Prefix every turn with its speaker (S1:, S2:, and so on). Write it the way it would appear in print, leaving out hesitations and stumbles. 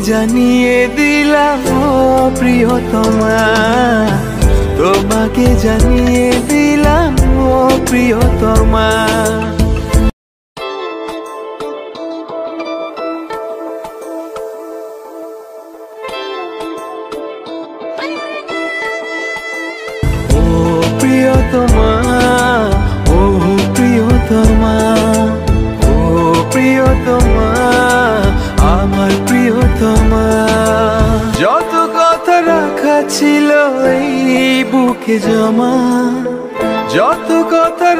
S1: জানিয়ে দিলাম ও প্রিয়তমা, তোমাকে জানিয়ে দিলাম ও প্রিয়তমা। ও প্রিয়তমা, ও প্রিয়তমা, ও প্রিয়তমা, আমার প্রিয়তমা। যত কথা রাখা ছিল এই বুকে জমা, যত কথা